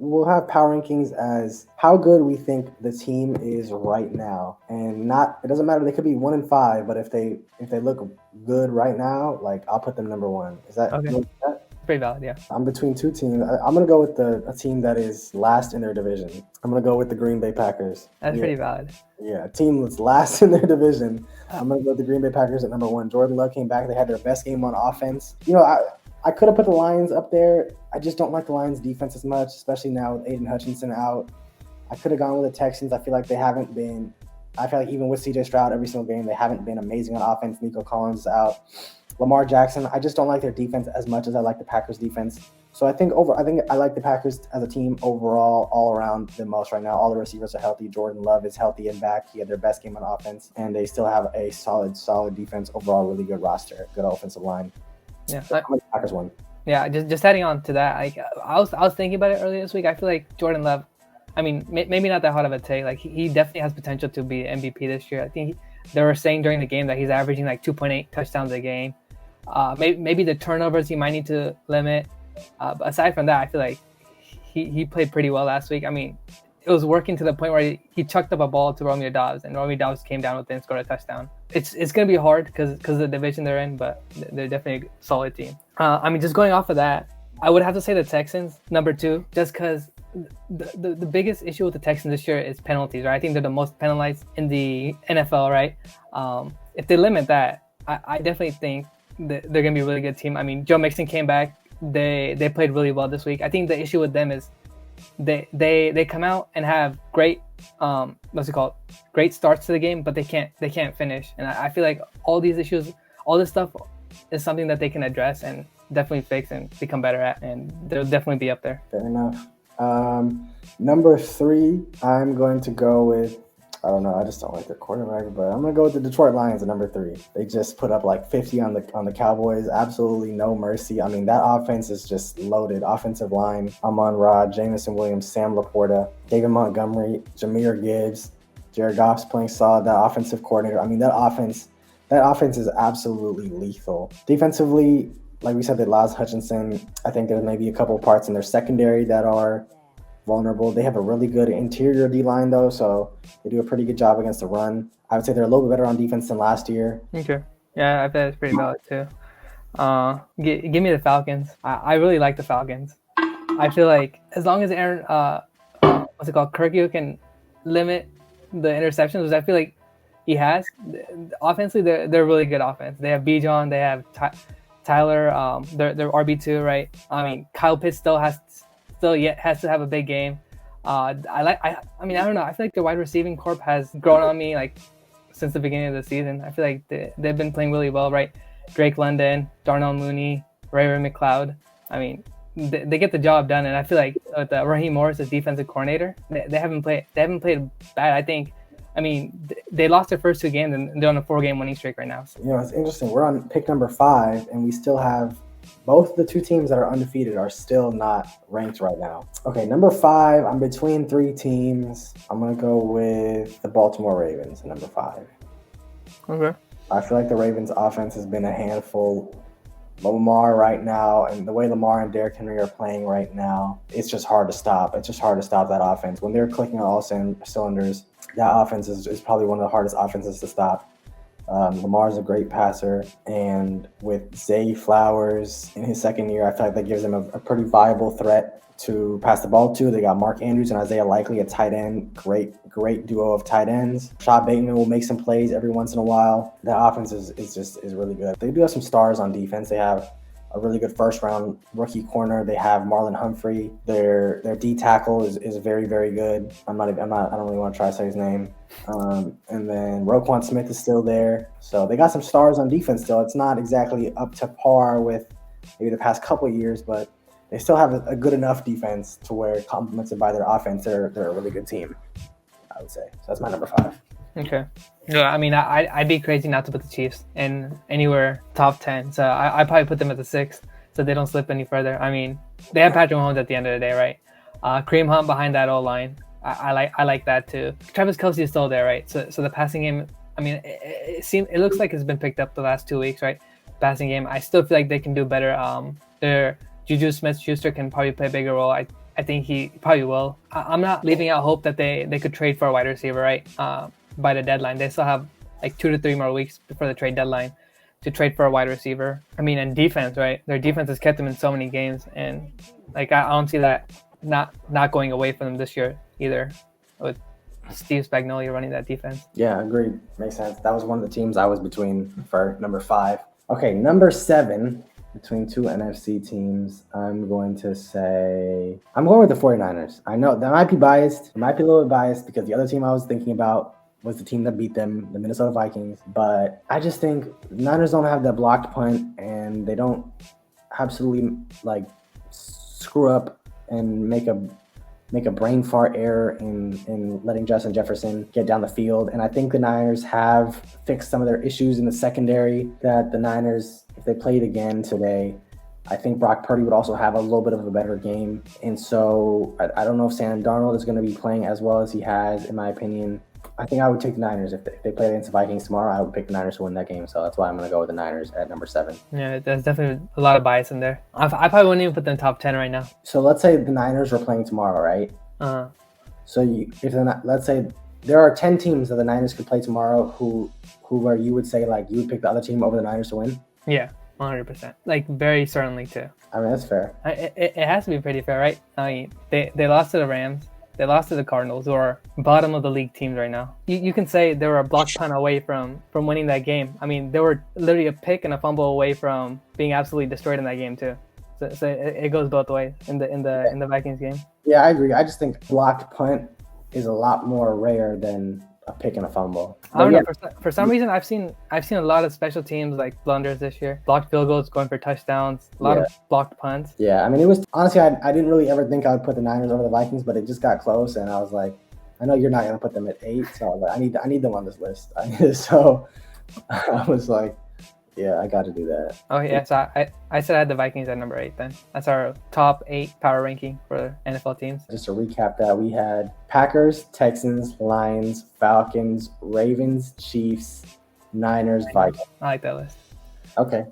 we'll have power rankings as how good we think the team is right now, and not it doesn't matter. They could be 1-5, but if they look good right now, like I'll put them number one. Is that Okay, you know that? pretty valid. Yeah, I'm between two teams. I'm gonna go with a team that is last in their division. I'm gonna go with the Green Bay Packers. that's Yeah, pretty valid. yeah, a team that's last in their division. Uh, I'm gonna go with the Green Bay Packers at number one. Jordan Love came back. They had their best game on offense. I could have put the Lions up there. I just don't like the Lions defense as much, especially now with Aiden Hutchinson out. I could have gone with the Texans. I feel like they haven't been. I feel like even with CJ Stroud every single game, they haven't been amazing on offense. Nico Collins is out. Lamar Jackson. I just don't like their defense as much as I like the Packers defense. So I think I like the Packers as a team overall, all around the most right now. All the receivers are healthy. Jordan Love is healthy and back. He had their best game on offense, and they still have a solid defense overall. Really good roster, good offensive line. yeah, So I'm the Packers one. yeah. Just adding on to that, like I was thinking about it earlier this week. I feel like Jordan Love. I mean, maybe not that hot of a take. Like he definitely has potential to be MVP this year. I think they were saying during the game that he's averaging like 2.8 touchdowns a game. Maybe the turnovers he might need to limit. But aside from that, I feel like he played pretty well last week. I mean, it was working to the point where he chucked up a ball to Romeo Dobbs, and Romeo Dobbs came down with it and scored a touchdown. It's gonna be hard because of the division they're in, but they're definitely a solid team. I mean, just going off of that, I would have to say the Texans number two, just because the biggest issue with the Texans this year is penalties, right? I think they're the most penalized in the NFL, right? If they limit that, I definitely think they're gonna be a really good team. I mean, Joe Mixon came back. They played really well this week. I think the issue with them is they come out and have great what's it called, great starts to the game, but they can't finish. And I feel like all these issues, all this stuff is something that they can address and definitely fix and become better at, and they'll definitely be up there. Fair enough. Number three, I'm going to go with. I don't know. I just don't like their quarterback, but I'm gonna go with the Detroit Lions at number three. They just put up like 50 on the Cowboys. Absolutely no mercy. I mean, that offense is just loaded. Offensive line: Amon-Ra, Jameson Williams, Sam Laporta, David Montgomery, Jahmyr Gibbs, Jared Goff's playing solid. That offensive coordinator. I mean, that offense is absolutely lethal. Defensively, like we said, they lost Hutchinson. I think there's maybe a couple parts in their secondary that are vulnerable. They have a really good interior D-line, though, so they do a pretty good job against the run. I would say they're a little bit better on defense than last year. Okay. Yeah, I bet it's pretty valid too. Give me the Falcons. I really like the Falcons. I feel like as long as Aaron, what's it called, Kirk can limit the interceptions, which I feel like he has. Offensively, they're really good offense. They have Bijan, they have Tyler, they're RB2, right? I mean, Kyle Pitts still has to have a big game. I mean, I don't know. I feel like the wide receiving corp has grown on me like since the beginning of the season. I feel like they've been playing really well, right? Drake London, Darnell Mooney, Ray McLeod. I mean, they get the job done, and I feel like with Raheem Morris as defensive coordinator, they haven't played bad. I think. I mean, they lost their first two games, and they're on a 4-game winning streak right now. So. You know, it's interesting. We're on pick number 5, and we still have both the two teams that are undefeated are still not ranked right now. Okay, number 5, I'm between 3 teams. I'm going to go with the Baltimore Ravens at number 5. Okay. I feel like the Ravens offense has been a handful. Lamar right now, and the way Lamar and Derrick Henry are playing right now, it's just hard to stop. It's just hard to stop that offense. When they're clicking on all cylinders, that offense is probably one of the hardest offenses to stop. Lamar's a great passer, and with Zay Flowers in his second year, I feel like that gives him a pretty viable threat to pass the ball to. They got Mark Andrews and Isaiah Likely at tight end. Great duo of tight ends. Rashad Bateman will make some plays every once in a while. That offense is really good. They do have some stars on defense. They have a really good first round rookie corner. They have Marlon Humphrey. Their D tackle is very, very good. I don't really want to try to say his name. And then Roquan Smith is still there. So they got some stars on defense still. It's not exactly up to par with maybe the past couple of years, but they still have a good enough defense to where, complemented by their offense, they're a really good team, I would say. So that's my number 5. Okay. Yeah, I mean, I'd be crazy not to put the Chiefs in anywhere top 10. So I probably put them at the 6th so they don't slip any further. I mean, they have Patrick Mahomes at the end of the day, right? Kareem Hunt behind that O-line. I like that too. Travis Kelce is still there, right? So the passing game, I mean, it looks like it's been picked up the last 2 weeks, right? Passing game. I still feel like they can do better. Their Juju Smith-Schuster can probably play a bigger role. I I think he probably will. I'm not leaving out hope that they could trade for a wide receiver, right? By the deadline, they still have like 2 to 3 more weeks before the trade deadline to trade for a wide receiver. I mean, and defense, right? Their defense has kept them in so many games, and like I don't see that not going away from them this year either, with Steve Spagnuolo running that defense. Yeah, agreed. Makes sense. That was one of the teams I was between for number 5. Okay, number 7, between two NFC teams, I'm going to say I'm going with the 49ers. I know that might be biased. It might be a little bit biased because the other team I was thinking about was the team that beat them, the Minnesota Vikings. But I just think Niners don't have that blocked punt, and they don't absolutely like screw up and make a brain fart error in letting Justin Jefferson get down the field. And I think the Niners have fixed some of their issues in the secondary that the Niners, if they played again today, I think Brock Purdy would also have a little bit of a better game. And so I don't know if Sam Darnold is going to be playing as well as he has, in my opinion. I think I would take the Niners. If they play against the Vikings tomorrow, I would pick the Niners to win that game. So that's why I'm going to go with the Niners at number 7. Yeah, there's definitely a lot of bias in there. I probably wouldn't even put them top 10 right now. So let's say the Niners were playing tomorrow, right? So let's say there are 10 teams that the Niners could play tomorrow who where you would say like you would pick the other team over the Niners to win? Yeah, 100%. Like very certainly too. I mean, that's fair. It has to be pretty fair, right? I mean, they lost to the Rams. They lost to the Cardinals, who are bottom of the league teams right now. You can say they were a block punt away from winning that game. I mean, they were literally a pick and a fumble away from being absolutely destroyed in that game too. So it goes both ways in the Vikings game. Yeah, I agree. I just think blocked punt is a lot more rare than a pick and a fumble. I don't know. For some reason, I've seen a lot of special teams like blunders this year. Blocked field goals going for touchdowns. A lot of blocked punts. Yeah, I mean, it was honestly, I didn't really ever think I would put the Niners over the Vikings, but it just got close, and I was like, I know you're not going to put them at 8, so I was like, I need them on this list. So I was like, yeah, I got to do that. Oh yeah, so I said I had the Vikings at number 8 then. That's our top 8 power ranking for NFL teams. Just to recap that, we had Packers, Texans, Lions, Falcons, Ravens, Chiefs, Niners, Vikings. I like that list. Okay.